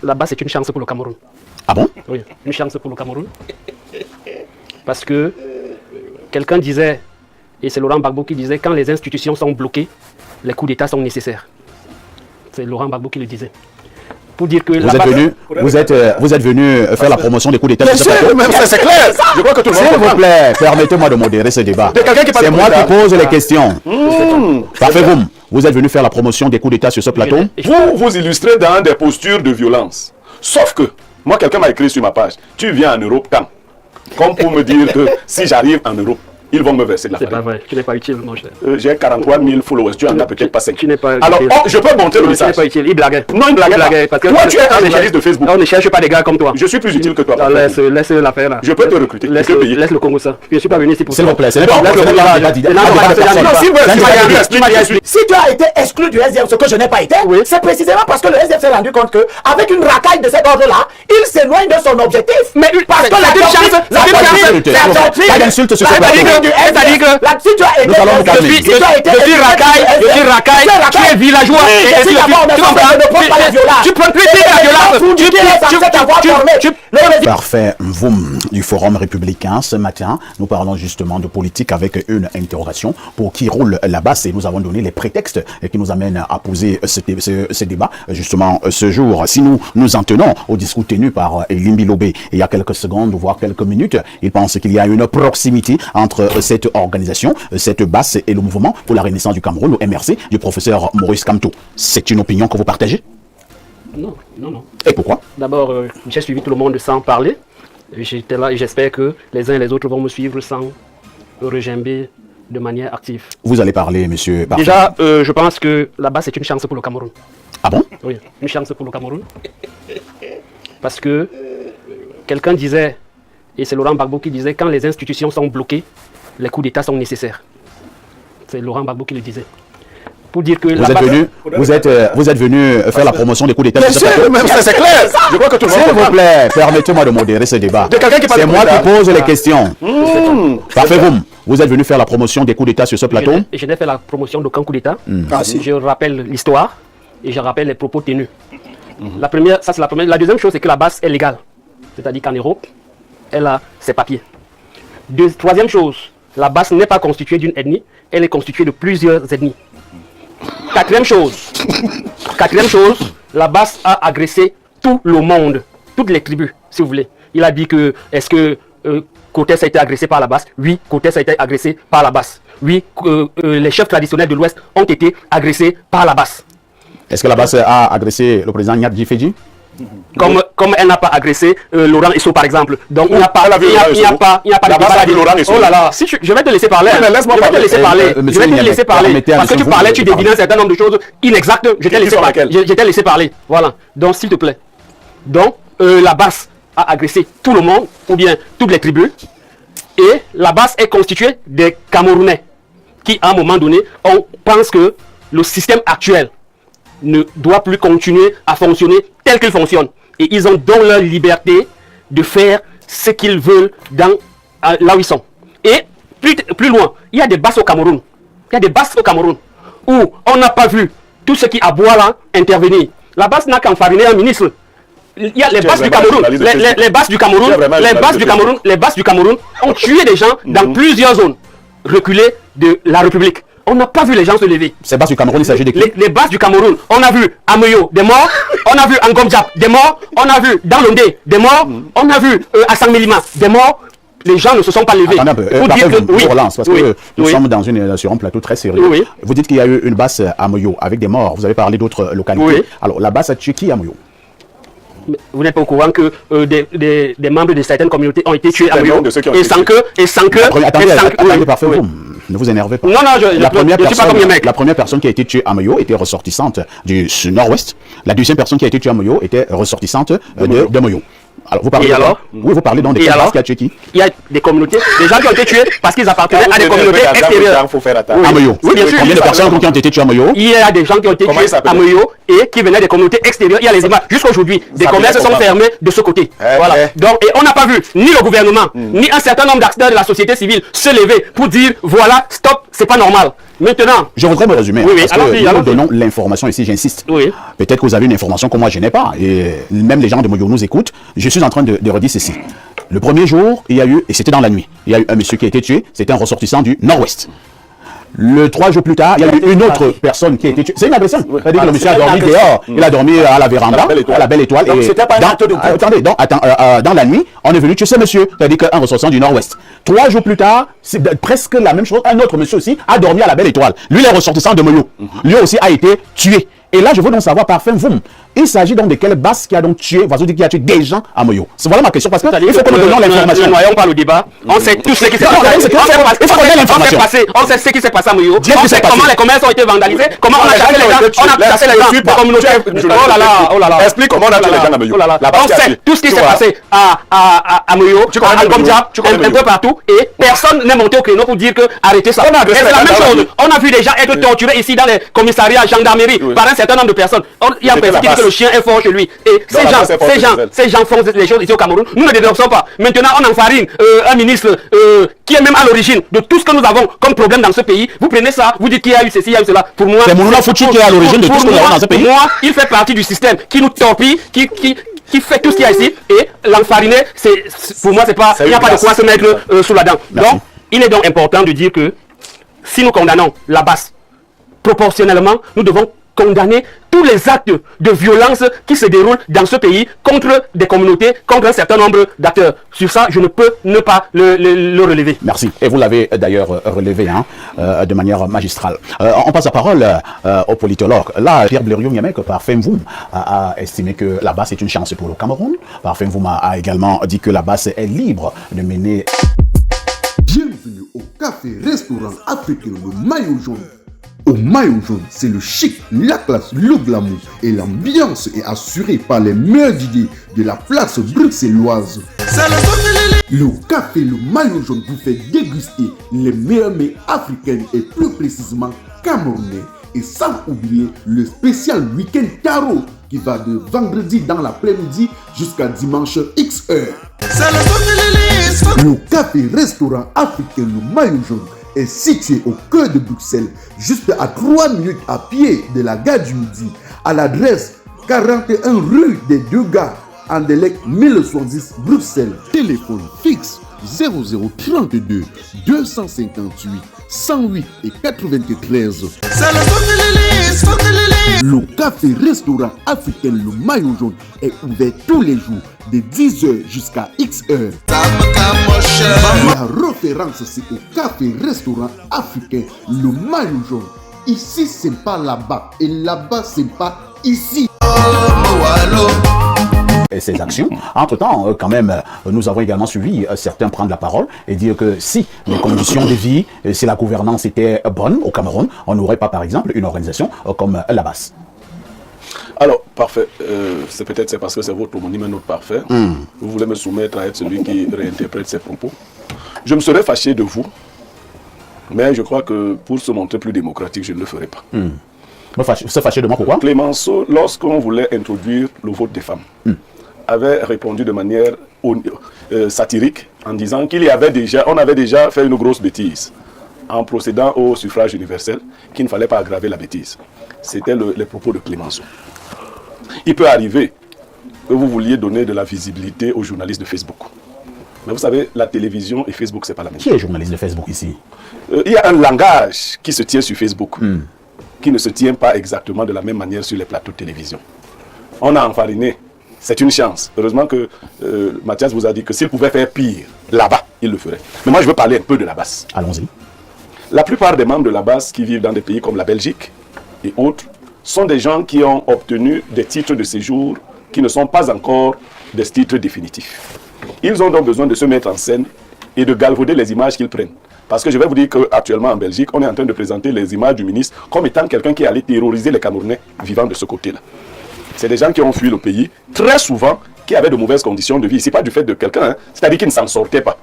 là-bas, c'est une chance pour le Cameroun. Ah bon? Oui, une chance pour le Cameroun. Parce que quelqu'un disait, et c'est Laurent Gbagbo qui disait, quand les institutions sont bloquées, les coups d'État sont nécessaires. C'est Laurent Gbagbo qui le disait. Pour dire que vous êtes venu faire la promotion des coups d'État. Bien sûr, c'est clair. Je crois que tout le monde. S'il vous plaît, permettez-moi de modérer ce débat. C'est moi qui pose les questions. Parfait, vous êtes venu faire la promotion des coups d'État sur ce plateau. Vous illustrez dans des postures de violence. Sauf que, moi, quelqu'un m'a écrit sur ma page, tu viens en Europe quand? Comme pour me dire que si j'arrive en Europe, ils vont me verser de la farine. C'est pas vrai, tu n'es pas utile, mon cher. J'ai 43 000 followers, tu en as peut-être pas 5. Tu n'es pas alors, je peux monter le message. Tu n'es pas utile, il blaguait. Non, il blaguait pas. Toi, tu es un journaliste de Facebook. On ne cherche pas des gars comme toi. Je suis plus utile que toi. Laisse l'affaire là. Je peux te recruter. Laisse le Congo ça. Je ne suis pas venu ici pour ça. S'il vous plaît, Si tu as été exclu du SDF, ce que je n'ai pas été, c'est précisément parce que le SDF s'est rendu compte qu'avec une racaille de cet ordre-là, il s'éloigne de son objectif. Mais parce que la d'insulte sur ce plateau. Si tu as été je suis racaille, tu es villageois. Tu peux Parfait. Vous, du Forum républicain, ce matin, nous parlons justement de politique avec une interrogation pour qui roule là-bas. Et nous avons donné les prétextes qui nous amènent à poser ce débat, justement, ce jour. Si nous en tenons au discours tenu par Elimbi Lobé il y a quelques secondes, voire quelques minutes, il pense qu'il y a une proximité entre cette organisation, cette base et le mouvement pour la renaissance du Cameroun, le MRC, du professeur Maurice Kamto. C'est une opinion que vous partagez? Non. Et pourquoi? D'abord, j'ai suivi tout le monde sans parler. J'étais là et j'espère que les uns et les autres vont me suivre sans regimber de manière active. Vous allez parler, monsieur Parfait. Déjà, je pense que là-bas, c'est une chance pour le Cameroun. Ah bon? Oui, une chance pour le Cameroun. Parce que quelqu'un disait, et c'est Laurent Gbagbo qui disait, quand les institutions sont bloquées, les coups d'État sont nécessaires. C'est Laurent Gbagbo qui le disait. Pour dire que vous êtes venu faire la promotion des coups d'État. Bien sûr, c'est clair. Je crois que tout le monde. S'il vous plaît, permettez-moi de modérer ce débat. C'est moi qui pose les questions. Parfait, vous êtes venu faire la promotion des coups d'État sur ce plateau. Je n'ai fait la promotion d'aucun coup d'État. Si. Je rappelle l'histoire et je rappelle les propos tenus. La première, ça c'est la première. La deuxième chose, c'est que la base est légale. C'est-à-dire qu'en Europe, elle a ses papiers. Troisième chose, la base n'est pas constituée d'une ethnie, elle est constituée de plusieurs ethnies. Quatrième chose, la base a agressé tout le monde, toutes les tribus, si vous voulez. Il a dit que, est-ce que Cortés a été agressé par la base? Oui, Cortés a été agressé par la base. Oui, les chefs traditionnels de l'Ouest ont été agressés par la base. Est-ce que la base a agressé le président Nyadji Fedji? Comme elle n'a pas agressé Laurent Esso par exemple. Donc il n'y a pas de Laurent Esso. Oh là là, si je vais te laisser parler. Je vais te laisser parler. Parce que tu parlais, tu devinais un certain nombre de choses inexactes. Je t'ai laissé parler. Voilà. Donc s'il te plaît. Donc la base a agressé tout le monde, ou bien toutes les tribus. Et la base est constituée des Camerounais qui à un moment donné, on pense que le système actuel ne doit plus continuer à fonctionner tel qu'il fonctionne. Et ils ont donc leur liberté de faire ce qu'ils veulent là où ils sont. Et plus loin, il y a des bases au Cameroun. Où on n'a pas vu tout ce qui aboie là intervenir. La base n'a qu'enfariné un ministre. Il y a les bases du Cameroun. Les bases du Cameroun ont tué des gens dans plusieurs zones reculées de la République. On n'a pas vu les gens se lever. Ces bases du Cameroun, il s'agit de qui? Les bases du Cameroun. On a vu à Meyo des morts. On a vu à Ngomdiap des morts. On a vu dans Londé des morts. On a vu à Sangmelima des morts. Les gens ne se sont pas levés. Attendez un peu. Je relance parce que nous sommes sur un plateau très sérieux. Vous dites qu'il y a eu une base à Meyo avec des morts. Vous avez parlé d'autres localités. Alors la base a tué qui à Meyo? Vous n'êtes pas au courant que des membres de certaines communautés ont été tués à Meyo et sans que... Attendez, parfait. Ne vous énervez pas. Non, je suis pas comme les mecs. La première personne qui a été tuée à Meyo était ressortissante du nord-ouest. La deuxième personne qui a été tuée à Meyo était ressortissante de Meyo. Alors, vous parlez vous parlez donc des bases qui a tué qui? Il y a des communautés, des gens qui ont été tués parce qu'ils appartenaient à des communautés extérieures. À Meyo. Oui, bien sûr. Combien de personnes qui ont été tuées à Meyo? Il y a des gens qui ont été tués à Meyo et qui venaient des communautés extérieures. Il y a les images. Jusqu'aujourd'hui, des commerces sont fermés de ce côté. Voilà. Donc, et on n'a pas vu ni le gouvernement, ni un certain nombre d'acteurs de la société civile se lever pour dire voilà, stop, c'est pas normal. Maintenant, je voudrais me résumer. Oui, parce que nous donnons l'information ici, j'insiste. Oui. Peut-être que vous avez une information que moi je n'ai pas. Et même les gens de Moyo nous écoutent. Je suis en train de redire ceci. Le premier jour, il y a eu, et c'était dans la nuit, il y a eu un monsieur qui a été tué. C'était un ressortissant du Nord-Ouest. Le 3 jours plus tard, il y a eu une autre personne qui a été tuée. C'est une agression. C'est-à-dire que le monsieur a dormi dehors. Il a dormi à la véranda, à la Belle Étoile. Donc c'était pas un acte de... Attendez, dans la nuit, on est venu tuer ce monsieur. C'est-à-dire qu'un ressortissant du Nord-Ouest. 3 jours plus tard, c'est presque la même chose. Un autre monsieur aussi a dormi à la Belle Étoile. Lui, il est ressortissant de Moyo. Lui aussi a été tué. Et là, je veux donc savoir, Parfait Mvoum, il s'agit donc de quelle base qui a donc tué, qui a tué des gens à Moyo. C'est voilà ma question, parce que il faut que nous donnions l'information. Ne noyons pas le débat. On sait tout ce qui s'est passé. On sait ce qui s'est passé à Moyo. On sait comment les commerces ont été vandalisés, comment on a chassé les gens. On a chassé les gens communautaires. Oh là là. Explique comment on a tué les gens à Moyo. On sait tout ce qui s'est passé à Moyo, à Gomdia, un peu partout. Et personne n'est monté au créneau pour dire que arrêtez ça. Et c'est la même chose. On a vu des gens être torturés ici dans les commissariats, gendarmerie, par un certain nombre de personnes. Il y a un personne qui dit que le chien est fort chez lui. Et ces gens font les choses ici au Cameroun. Nous ne dénonçons pas. Maintenant, on enfarine un ministre qui est même à l'origine de tout ce que nous avons comme problème dans ce pays. Vous prenez ça, vous dites qu'il y a eu ceci, il y a eu cela. Pour moi, c'est Mounouna Fouti qui est à l'origine de tout ce que nous avons dans ce pays. Pour moi, il fait partie du système qui nous torpille, qui fait tout ce qu'il y a ici. Et l'enfariner, pour moi, c'est pas, il n'y a pas de quoi se mettre sous la dent. Donc, il est donc important de dire que si nous condamnons la basse, proportionnellement, nous devons condamner tous les actes de violence qui se déroulent dans ce pays contre des communautés, contre un certain nombre d'acteurs. Sur ça, je ne peux ne pas le relever. Merci. Et vous l'avez d'ailleurs relevé de manière magistrale. On passe la parole au politologue. Là, Pierre Blériot-Niamek, Parfait Mvoum, a estimé que la basse est une chance pour le Cameroun. Parfait Mvoum a également dit que la basse est libre de mener... Bienvenue au café-restaurant africain Le Maillot Jaune. Au Maillot Jaune, c'est le chic, la classe, le glamour et l'ambiance est assurée par les meilleurs idées de la place bruxelloise. Le café Le Maillot Jaune vous fait déguster les meilleurs mets africains et plus précisément camerounais. Et sans oublier le spécial week-end tarot qui va de vendredi dans l'après-midi jusqu'à dimanche X heure. Le café-restaurant africain Le Maillot Jaune est situé au cœur de Bruxelles, juste à 3 minutes à pied de la gare du Midi, à l'adresse 41 rue des Deux Gares, Anderlecht 1070 Bruxelles. Téléphone fixe 0032 258 108 et 93. Le café-restaurant africain Le Maillot Jaune est ouvert tous les jours de 10h jusqu'à X heures. La référence, c'est au café-restaurant africain Le Maillot Jaune. Ici, c'est pas là-bas. Et là-bas, c'est pas ici. Et ses actions. Entre-temps, quand même, nous avons également suivi certains prendre la parole et dire que si les conditions de vie, si la gouvernance était bonne au Cameroun, on n'aurait pas, par exemple, une organisation comme la basse. Alors, Parfait, c'est parce que c'est votre homonyme, notre Parfait. Vous voulez me soumettre à être celui qui réinterprète ses propos. Je me serais fâché de vous, mais je crois que pour se montrer plus démocratique, je ne le ferai pas. Se fâcher de moi, pourquoi? Clémenceau, lorsqu'on voulait introduire le vote des femmes, avait répondu de manière satirique en disant qu'on avait déjà fait une grosse bêtise en procédant au suffrage universel, qu'il ne fallait pas aggraver la bêtise. C'était les propos de Clémenceau. Il peut arriver que vous vouliez donner de la visibilité aux journalistes de Facebook. Mais vous savez, la télévision et Facebook, c'est pas la même chose. Qui est journaliste de Facebook ici? Il y a un langage qui se tient sur Facebook, qui ne se tient pas exactement de la même manière sur les plateaux de télévision. On a enfariné. C'est une chance. Heureusement que Mathias vous a dit que s'il pouvait faire pire là-bas, il le ferait. Mais moi, je veux parler un peu de la basse. Allons-y. La plupart des membres de la basse qui vivent dans des pays comme la Belgique et autres sont des gens qui ont obtenu des titres de séjour qui ne sont pas encore des titres définitifs. Ils ont donc besoin de se mettre en scène et de galvauder les images qu'ils prennent. Parce que je vais vous dire qu'actuellement en Belgique, on est en train de présenter les images du ministre comme étant quelqu'un qui allait terroriser les Camerounais vivant de ce côté-là. C'est des gens qui ont fui le pays, très souvent, qui avaient de mauvaises conditions de vie. Ce n'est pas du fait de quelqu'un, c'est-à-dire qu'ils ne s'en sortaient pas.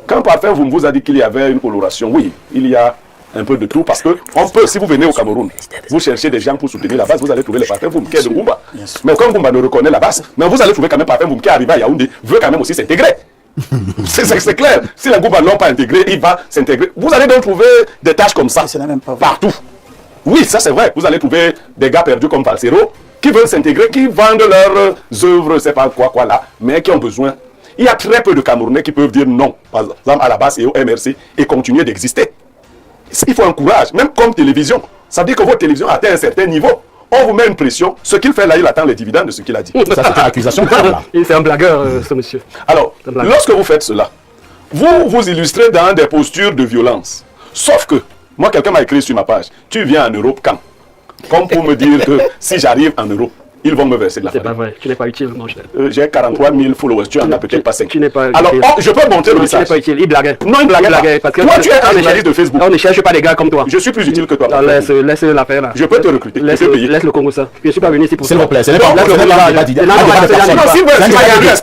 Quand Parfait vous a dit qu'il y avait une coloration, oui, il y a un peu de tout, parce que on peut, si vous venez au Cameroun, vous cherchez des gens pour soutenir la base, vous allez trouver les Parfait qui est de Goumba. Mais quand Goumba ne reconnaît la base, mais vous allez trouver quand même Parfait qui est arrivé à Yaoundé, veut quand même aussi s'intégrer. C'est clair. Si les groupes ne l'ont pas intégré, il va s'intégrer. Vous allez donc trouver des tâches comme ça partout. Oui, ça c'est vrai. Vous allez trouver des gars perdus comme Falsero qui veulent s'intégrer, qui vendent leurs œuvres, c'est pas quoi là, mais qui ont besoin. Il y a très peu de Camerounais qui peuvent dire non, par exemple à la base et au MRC, et continuer d'exister. Il faut un courage, même comme télévision. Ça veut dire que votre télévision atteint un certain niveau. On vous met une pression. Ce qu'il fait là, il attend les dividendes de ce qu'il a dit. Ça, c'est une accusation. Il fait un blagueur, ce monsieur. Alors, lorsque vous faites cela, vous vous illustrez dans des postures de violence. Sauf que, moi, quelqu'un m'a écrit sur ma page, tu viens en Europe quand? Comme pour me dire que si j'arrive en Europe, ils vont me verser de la farine. C'est pas vrai, tu n'es pas utile, mon cher. J'ai 43 000 followers, tu en as peut-être pas 5. Tu n'es pas alors, je peux monter le message. Tu n'es pas utile, il blaguait. Non, il blaguait pas. Parce que toi, tu es un journaliste de Facebook. On ne cherche pas des gars comme toi. Je suis plus utile que toi. Laisse l'affaire là. Je peux te recruter. Laisse le Congo ça. Je ne suis pas venu ici pour ça. S'il vous plaît, c'est pas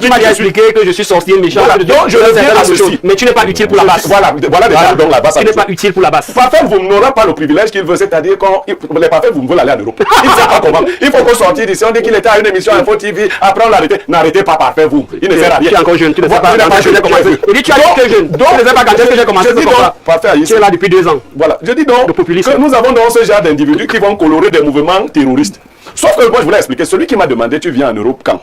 tu m'as expliqué que je suis sorti méchant. Donc, je reviens à ceci. Mais tu n'es pas utile pour la base. Voilà déjà donc la base. Tu n'es pas utile pour la base. Parfait, vous n'aurez pas le privilège qu'il veut, c'est-à-dire quand les parfaits, vous veulent aller en Europe. Il ne sait pas comment. Il faut qu'on sorte d'ici. On dit qu'il était à une émission Info TV. Après, on l'arrêtait. N'arrêtez pas parfait, vous. Il ne sert à rien. Tu es encore jeune. Tu ne sais pas quand j'ai commencé. Il dit tu es jeune. Donc, tu ne sais pas quand j'ai commencé. Tu es là depuis 2 ans. Voilà. Je dis donc que nous avons donc ce genre d'individus qui vont colorer des mouvements terroristes. Sauf que moi, je voulais expliquer. Celui qui m'a demandé, tu viens en Europe quand?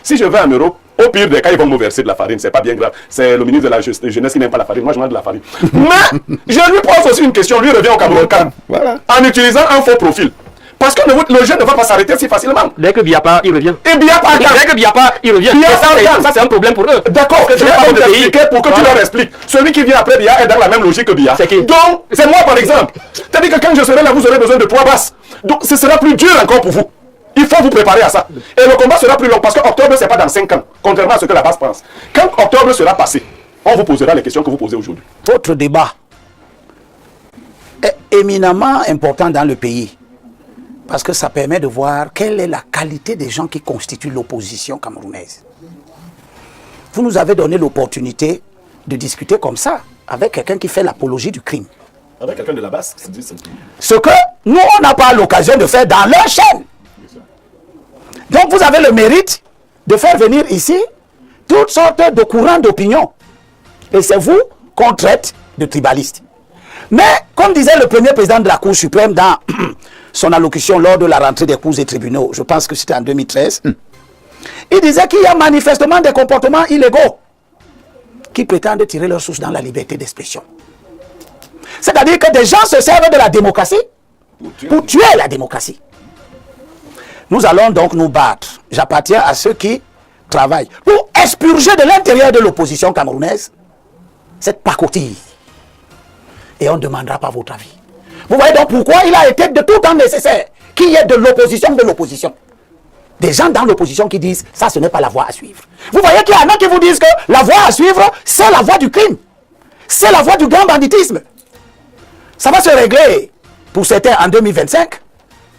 Si je vais en Europe, au pire des cas, ils vont me verser de la farine. C'est pas bien grave. C'est le ministre de la Jeunesse qui n'aime pas la farine. Moi, je mange de la farine. Mais je lui pose aussi une question. Lui revient au Cameroun quand? Voilà. En utilisant un faux profil. Parce que le jeune ne va pas s'arrêter si facilement. Dès que Biapa, il revient. Et Biapa, dès que Biapa, il revient. Ça, c'est un problème pour eux. D'accord, je vais pas expliquer pour que tu leur expliques. Celui qui vient après Bia est dans la même logique que Bia. C'est qui? Donc, c'est moi par exemple. C'est-à-dire que quand je serai là, vous aurez besoin de 3 basses. Donc, ce sera plus dur encore pour vous. Il faut vous préparer à ça. Et le combat sera plus long parce que octobre, c'est pas dans 5 ans. Contrairement à ce que la base pense. Quand octobre sera passé, on vous posera les questions que vous posez aujourd'hui. Votre débat est éminemment important dans le pays. Parce que ça permet de voir quelle est la qualité des gens qui constituent l'opposition camerounaise. Vous nous avez donné l'opportunité de discuter comme ça, avec quelqu'un qui fait l'apologie du crime. Avec quelqu'un de la base, ce que nous, on n'a pas l'occasion de faire dans leur chaîne. Donc vous avez le mérite de faire venir ici toutes sortes de courants d'opinion. Et c'est vous qu'on traite de tribalistes. Mais, comme disait le premier président de la Cour suprême dans son allocution lors de la rentrée des cours et tribunaux, je pense que c'était en 2013, il disait qu'il y a manifestement des comportements illégaux qui prétendent tirer leur source dans la liberté d'expression. C'est-à-dire que des gens se servent de la démocratie pour tuer la démocratie. Nous allons donc nous battre. J'appartiens à ceux qui travaillent pour expurger de l'intérieur de l'opposition camerounaise cette pacotille. Et on ne demandera pas votre avis. Vous voyez donc pourquoi il a été de tout temps nécessaire qu'il y ait de l'opposition. Des gens dans l'opposition qui disent ça, ce n'est pas la voie à suivre. Vous voyez qu'il y en a qui vous disent que la voie à suivre, c'est la voie du crime. C'est la voie du grand banditisme. Ça va se régler pour certains en 2025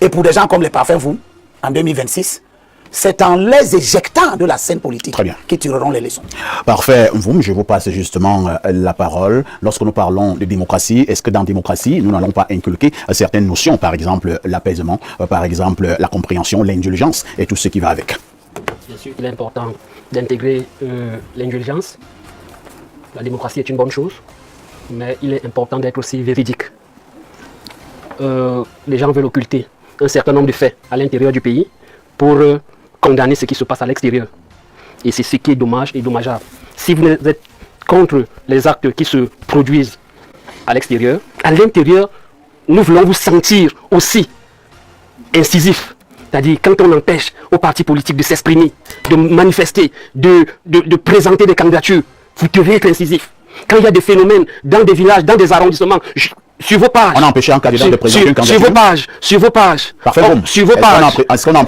et pour des gens comme les parfums vous en 2026. C'est en les éjectant de la scène politique qui tireront les leçons. Parfait. Vous, je vous passe justement la parole. Lorsque nous parlons de démocratie, est-ce que dans la démocratie, nous n'allons pas inculquer certaines notions, par exemple l'apaisement, par exemple la compréhension, l'indulgence et tout ce qui va avec? Bien sûr, il est important d'intégrer l'indulgence. La démocratie est une bonne chose, mais il est important d'être aussi véridique. Les gens veulent occulter un certain nombre de faits à l'intérieur du pays pour condamner ce qui se passe à l'extérieur. Et c'est ce qui est dommage et dommageable. Si vous êtes contre les actes qui se produisent à l'extérieur, à l'intérieur, nous voulons vous sentir aussi incisif. C'est-à-dire quand on empêche aux partis politiques de s'exprimer, de manifester, de présenter des candidatures, vous devez être incisif. Quand il y a des phénomènes dans des villages, dans des arrondissements, sur vos pages. On a empêché un candidat de présenter une candidature. Sur vos pages. Parfait. Sur vos pages. Est-ce qu'on a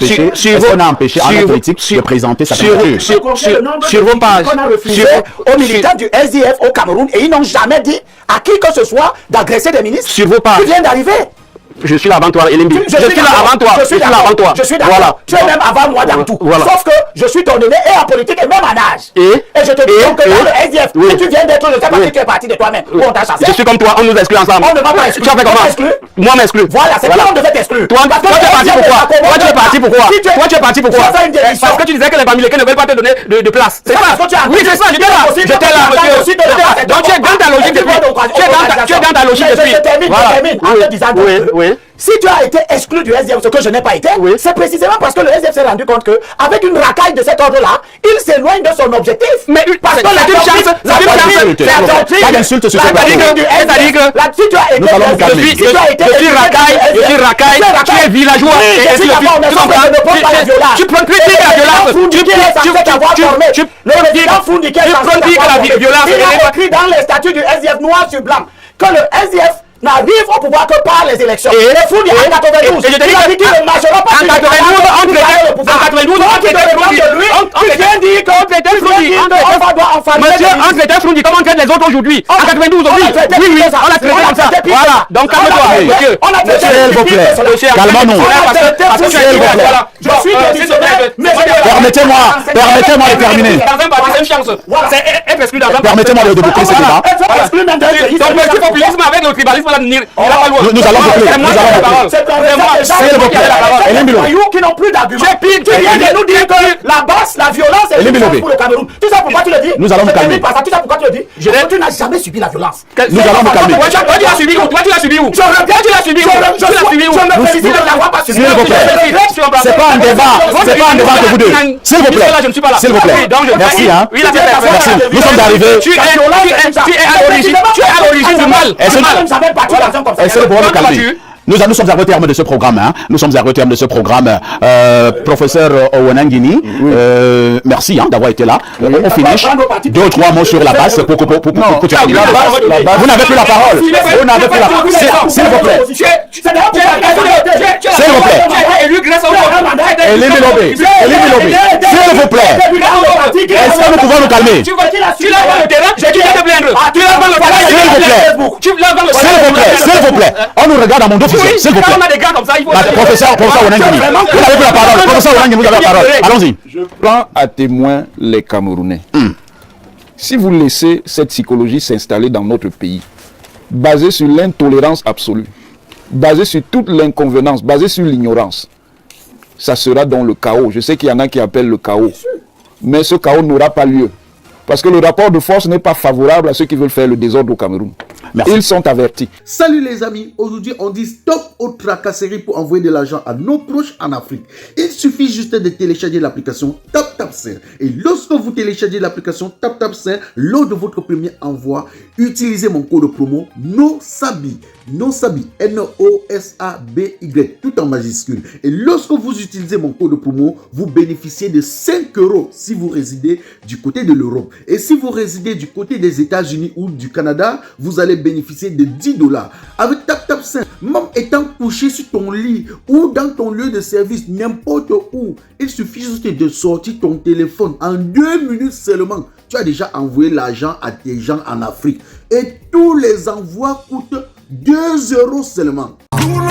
empêché un politique de présenter sa candidature? Sur vos pages. On a refusé aux militants du SDF au Cameroun et ils n'ont jamais dit à qui que ce soit d'agresser des ministres. Sur vos pages. Qui viennent d'arriver. Je suis là avant toi, Elimbi. Je suis là avant toi. Je suis là avant toi. Je suis d'accord. Voilà. Tu es même avant moi dans tout. Voilà. Sauf que je suis ton aîné et en politique et même en âge. Et je te dis donc que dans le SDF, où tu viens d'être, je ne sais pas si tu es parti de toi-même. Où on t'a chassé. Je suis comme toi, on nous exclut ensemble. On ne va pas exclure. Tu as fait comment? Moi m'exclus. Voilà, c'est toi on devait t'exclure. Toi tu es parti pourquoi? Toi tu es parti pourquoi? Toi tu es parti pourquoi? Parce que tu disais que les Bamileke ne veulent pas te donner de place. C'est ça? Oui, c'est ça, j'étais là. J'étais là, monsieur. Donc tu es dans ta logique depuis. Tu es dans ta logique depuis. Je termine en te disant oui. Si tu as été exclu du SDF, ce que je n'ai pas été, c'est précisément parce que le SDF s'est rendu compte qu'avec une racaille de cet ordre-là, il s'éloigne de son objectif. Mais parce que c'est une chance. Pas d'insulte sur ce plateau. C'est-à-dire que nous allons nous calmer. je suis racaille, tu es villageois. Tu prends critiquer la violence. Tu prends la violence. Il a écrit dans les statuts du SDF noir sur blanc que le SDF n'arrive au pouvoir que par les élections. Et les Foundi en 92, et je te dis qu'il ne marchera pas. En 92, on vient dire qu'on traitait Foundi. Monsieur, on traitait Foundi comme on traite les autres aujourd'hui. En 92, oui, on a traité comme ça. Voilà, donc calme-toi, monsieur. S'il vous plaît, calmons-nous. Je suis démissionnaire, mais permettez-moi de terminer. Dans un parti, c'est une chance. C'est être exclu dans un parti. Permettez-moi de boucler ce débat. Donc, le populisme avec le tribalisme, nous allons boucler. S'il vous plaît, qui n'ont plus d'arguments. Tu viens de nous dire que la basse, la violence est une chose pour le Cameroun. Tu sais pourquoi tu le dis? Nous allons nous calmer. Tu sais pourquoi tu le dis? Tu n'as jamais subi la violence. Nous allons nous calmer. Toi, tu l'as subi où? Toi, tu l'as subi où? Tu l'as subi où? Je me félicite de l'avoir pas subi. S'il vous plaît. C'est pas un débat. C'est pas un débat entre vous deux. S'il vous plaît. S'il vous plaît. Merci, hein. Merci. Nous sommes arrivés. Tu es à l'origine du mal. Est-ce que vous me calmer? Nous sommes arrivés au terme de ce programme. Hein. Nous sommes arrivés au terme de ce programme. Professeur Owenangini, merci d'avoir été là. On finit. 2 ou 3 mots sur la base pour terminer. Vous n'avez plus la parole. Vous n'avez plus la parole. S'il vous plaît. S'il vous plaît. S'il vous plaît. Est-ce que nous pouvons nous calmer? Tu l'as dans le terrain, je viens de plaindre. Tu l'as dans le terrain, s'il vous plaît. On nous regarde à mon dos. S'il vous plaît. On a des gars comme ça, il faut... Professeur Owenangini, vous n'avez plus la parole. Professeur Owenangini, vous avez la parole. Allons-y. Je prends à témoin les Camerounais. Si vous laissez cette psychologie s'installer dans notre pays, basée sur l'intolérance absolue, basée sur toute l'inconvenance, basée sur l'ignorance, ça sera dans le chaos. Je sais qu'il y en a qui appellent le chaos. Mais ce chaos n'aura pas lieu. Parce que le rapport de force n'est pas favorable à ceux qui veulent faire le désordre au Cameroun. Merci. Ils sont avertis. Salut les amis, aujourd'hui on dit stop aux tracasseries pour envoyer de l'argent à nos proches en Afrique. Il suffit juste de télécharger l'application TapTapSend. Et lorsque vous téléchargez l'application TapTapSend, lors de votre premier envoi, utilisez mon code promo NOSABI. NOSABI, N-O-S-A-B-Y, tout en majuscule. Et lorsque vous utilisez mon code promo, vous bénéficiez de 5 € si vous résidez du côté de l'Europe. Et si vous résidez du côté des États-Unis ou du Canada, vous allez bénéficier de 10 $. Avec TapTapSend, même étant couché sur ton lit ou dans ton lieu de service, n'importe où, il suffit juste de sortir ton téléphone. En 2 minutes seulement, tu as déjà envoyé l'argent à tes gens en Afrique. Et tous les envois coûtent 2 € seulement. Tout le monde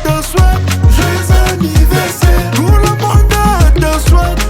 te souhaite joyeux anniversaire. Tout le monde te souhaite